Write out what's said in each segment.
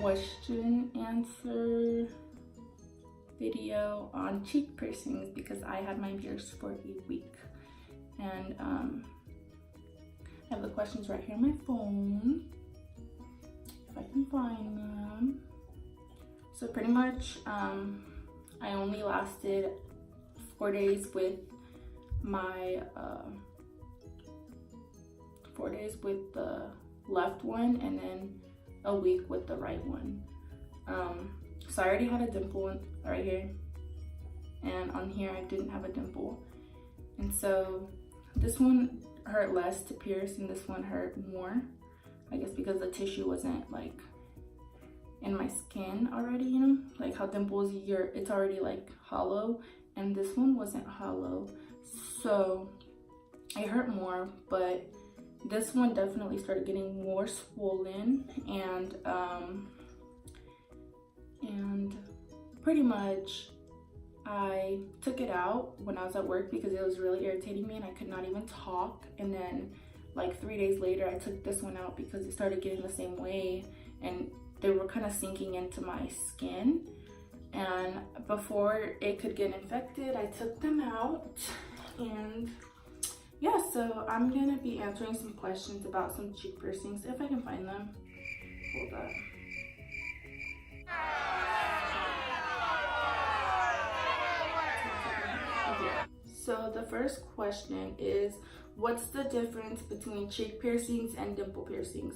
question answer video on cheek piercings because I had mine pierced for a week. And I have the questions right here on my phone, if I can find them. So pretty much, I only lasted 4 days with my 4 days with the left one, and then a week with the right one. So I already had a dimple right here, and on here I didn't have a dimple, and so this one hurt less to pierce and this one hurt more, I guess because the tissue wasn't like in my skin already, you know, like how dimples, it's already like hollow, and this one wasn't hollow, so it hurt more. But this one definitely started getting more swollen, and pretty much I took it out when I was at work because it was really irritating me and I could not even talk. And then like 3 days later I took this one out because it started getting the same way and they were kind of sinking into my skin, and before it could get infected I took them out. And yeah, so I'm gonna be answering some questions about some cheek piercings if I can find them. Hold up. So the first question is, what's the difference between cheek piercings and dimple piercings?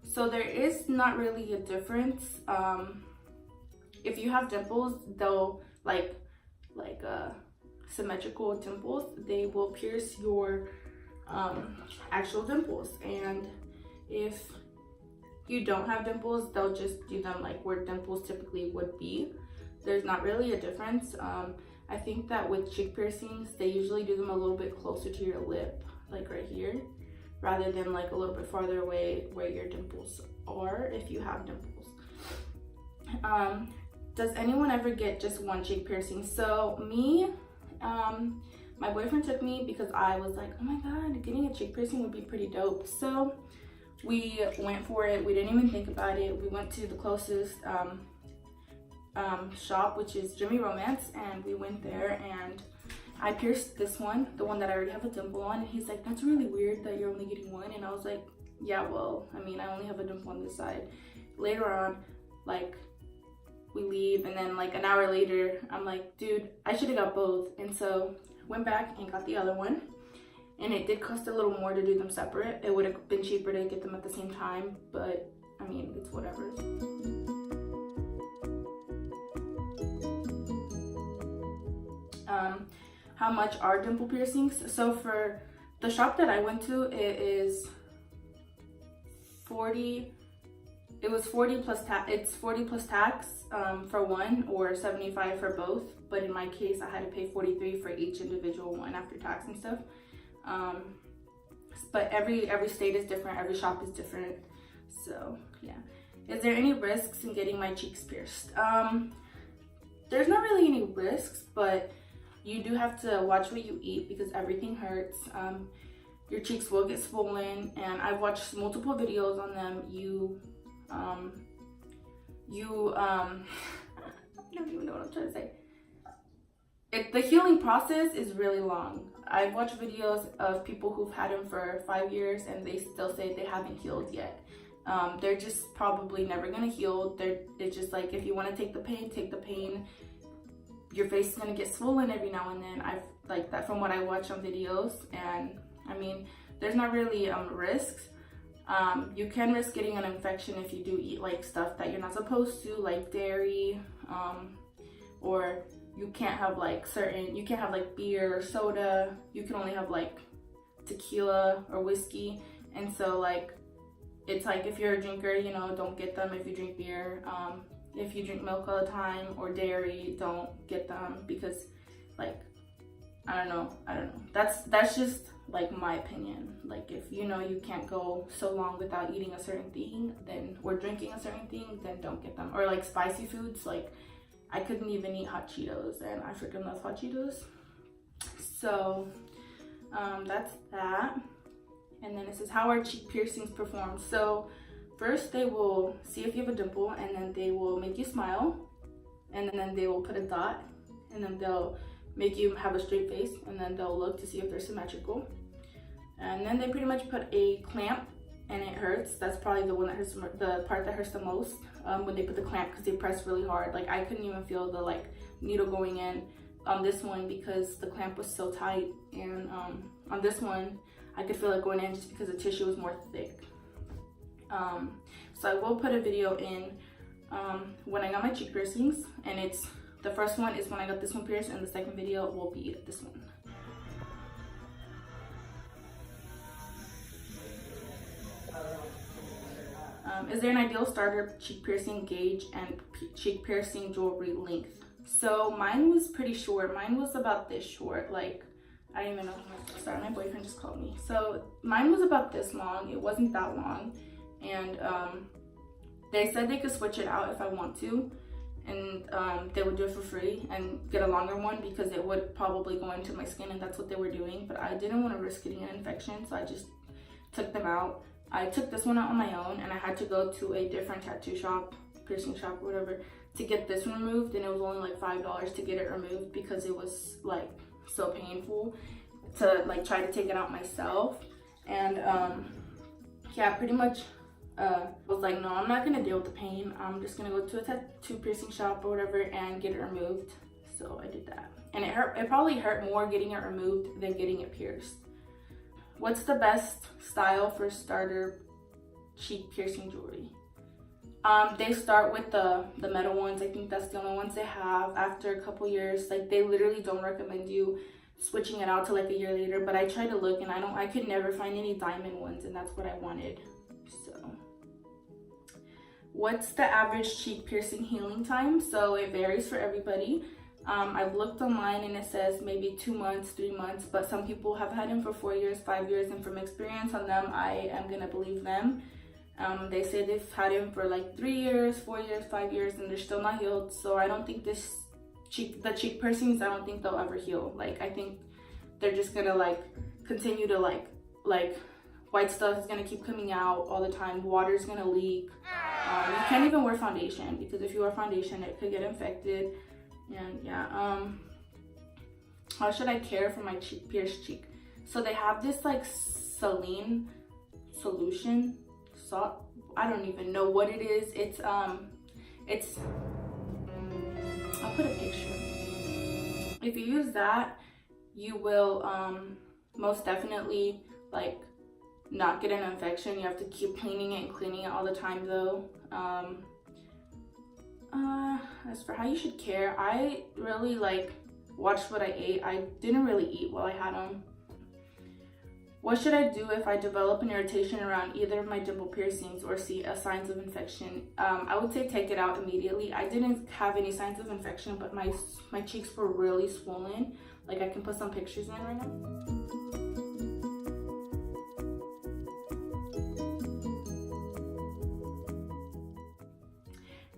So there is not really a difference. If you have dimples, they'll like symmetrical dimples, they will pierce your actual dimples. And if you don't have dimples, they'll just do them like where dimples typically would be. There's not really a difference. I think that with cheek piercings, they usually do them a little bit closer to your lip, like right here, rather than like a little bit farther away where your dimples are, if you have dimples. Does anyone ever get just one cheek piercing? So me, my boyfriend took me because I was like, oh my god, getting a cheek piercing would be pretty dope. So we went for it. We didn't even think about it. We went to the closest shop, which is Jimmy Romance, and we went there and I pierced this one, the one that I already have a dimple on, and he's like, that's really weird that you're only getting one. And I was like, yeah, well, I mean, I only have a dimple on this side. Later on, like, we leave, and then like an hour later I'm like, dude, I should have got both. And so went back and got the other one, and it did cost a little more to do them separate. It would have been cheaper to get them at the same time, but I mean, it's whatever. How much are dimple piercings? So for the shop that I went to, it is 40. It was 40 plus tax. It's 40 plus tax for one, or 75 for both. But in my case, I had to pay 43 for each individual one after tax and stuff. But every state is different. Every shop is different. So yeah. Is there any risks in getting my cheeks pierced? There's not really any risks, but you do have to watch what you eat because everything hurts. Your cheeks will get swollen, and I've watched multiple videos on them. I don't even know what I'm trying to say. The healing process is really long. I've watched videos of people who've had them for 5 years and they still say they haven't healed yet. They're just probably never gonna heal. It's just like, if you want to take the pain, take the pain. Your face is gonna get swollen every now and then. I've like that from what I watch on videos, and I mean, there's not really risks. You can risk getting an infection if you do eat like stuff that you're not supposed to, like dairy, or you can't have like beer or soda. You can only have like tequila or whiskey. And so like, it's like, if you're a drinker, you know, don't get them. If you drink beer, if you drink milk all the time or dairy, don't get them, because like, I don't know. That's just like my opinion. Like, if you know you can't go so long without eating a certain thing, then, or drinking a certain thing, then don't get them. Or like spicy foods, like I couldn't even eat hot Cheetos, and I freaking love hot Cheetos. So that's that. And then it says, how are cheek piercings performed? So first they will see if you have a dimple, and then they will make you smile, and then they will put a dot, and then they'll make you have a straight face, and then they'll look to see if they're symmetrical. And then they pretty much put a clamp, and it hurts. That's probably the one that hurts, the part that hurts the most, when they put the clamp, because they press really hard. Like, I couldn't even feel the like needle going in on this one because the clamp was so tight, and on this one I could feel it going in just because the tissue was more thick. So I will put a video in when I got my cheek piercings, and it's the first one is when I got this one pierced, and the second video will be this one. Is there an ideal starter cheek piercing gauge and cheek piercing jewelry length? So mine was pretty short. Mine was about this short. Like, I don't even know. Sorry, my boyfriend just called me. So mine was about this long. It wasn't that long. And they said they could switch it out if I want to. And they would do it for free and get a longer one because it would probably go into my skin, and that's what they were doing. But I didn't want to risk getting an infection, so I just took them out. I took this one out on my own, and I had to go to a different tattoo shop, piercing shop, whatever, to get this one removed, and it was only like $5 to get it removed because it was like so painful to like try to take it out myself. And yeah, pretty much was like, no, I'm not gonna deal with the pain. I'm just gonna go to a tattoo piercing shop or whatever and get it removed. So I did that, and it hurt. It probably hurt more getting it removed than getting it pierced. What's the best style for starter cheek piercing jewelry? They start with the metal ones. I think that's the only ones they have. After a couple years, like, they literally don't recommend you switching it out to like a year later. But I tried to look, and I could never find any diamond ones, and that's what I wanted. So, what's the average cheek piercing healing time? So it varies for everybody. I've looked online, and it says maybe 2 months, 3 months, but some people have had him for 4 years, 5 years, and from experience on them, I am gonna believe them. They say they've had him for like 3 years, 4 years, 5 years, and they're still not healed. So I don't think the cheek piercings, I don't think they'll ever heal. Like, I think they're just gonna like continue to like white stuff is gonna keep coming out all the time. Water's gonna leak. You can't even wear foundation, because if you wear foundation, it could get infected. And yeah, how should I care for my pierced cheek? So they have this like saline solution, salt. I don't even know what it is. It's I'll put a picture. If you use that, you will most definitely like not get an infection. You have to keep cleaning it and cleaning it all the time though. As for how you should care, I really like watched what I ate. I didn't really eat while I had them. What should I do if I develop an irritation around either of my dimple piercings or see signs of infection? I would say take it out immediately. I didn't have any signs of infection, but my cheeks were really swollen. Like, I can put some pictures in right now.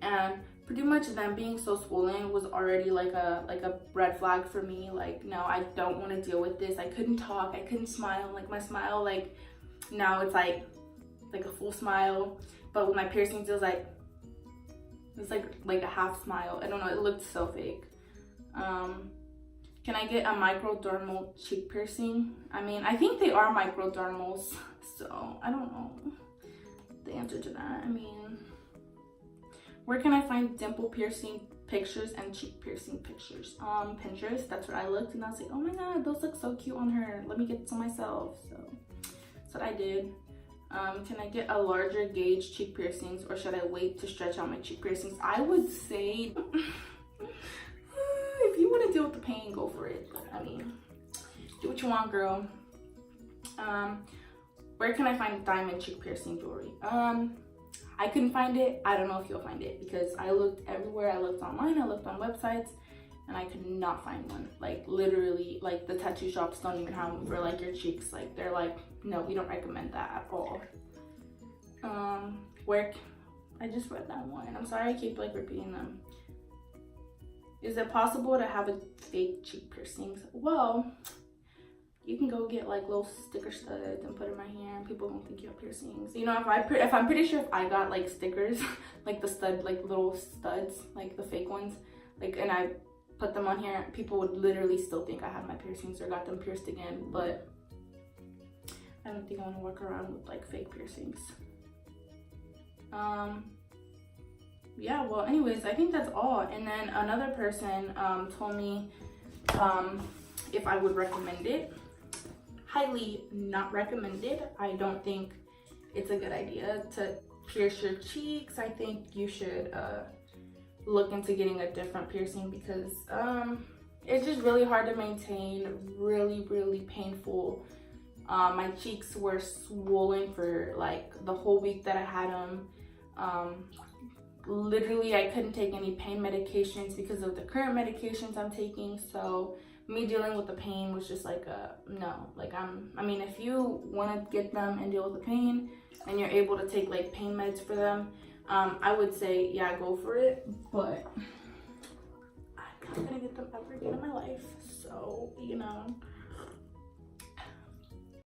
And pretty much them being so swollen was already like a red flag for me. Like, no, I don't want to deal with this. I couldn't talk, I couldn't smile. Like, my smile, like, now it's like a full smile, but with my piercings it was like a half smile. I don't know, it looked so fake. Can I get a microdermal cheek piercing? I mean, I think they are microdermals, so I don't know the answer to that. I mean, where can I find dimple piercing pictures and cheek piercing pictures? Pinterest. That's where I looked, and I was like, oh my god, those look so cute on her. Let me get some myself. So that's what I did. Can I get a larger gauge cheek piercings, or should I wait to stretch out my cheek piercings? I would say if you want to deal with the pain, go for it. But I mean, do what you want, girl. Where can I find diamond cheek piercing jewelry? I couldn't find it. I don't know if you'll find it, because I looked everywhere. I looked online, I looked on websites, and I could not find one. Like, literally, like, the tattoo shops don't even have them for like your cheeks. Like, they're like, no, we don't recommend that at all. Where I just read that one. I'm sorry I keep like repeating them. Is it possible to have a fake cheek piercings? Well, you can go get like little sticker studs and put in my hair, and people won't think you have piercings. You know, if I'm pretty sure if I got like stickers, like the stud, like little studs, like the fake ones, like, and I put them on here, people would literally still think I had my piercings or got them pierced again. But I don't think I want to walk around with like fake piercings. Yeah, well, anyways, I think that's all. And then another person told me if I would recommend it. Highly not recommended. I don't think it's a good idea to pierce your cheeks. I think you should look into getting a different piercing, because it's just really hard to maintain, really painful. My cheeks were swollen for like the whole week that I had them. Literally, I couldn't take any pain medications because of the current medications I'm taking. So me dealing with the pain was just like a no. Like I mean, if you want to get them and deal with the pain and you're able to take like pain meds for them, I would say yeah, go for it. But I'm not gonna get them ever again in my life, so you know.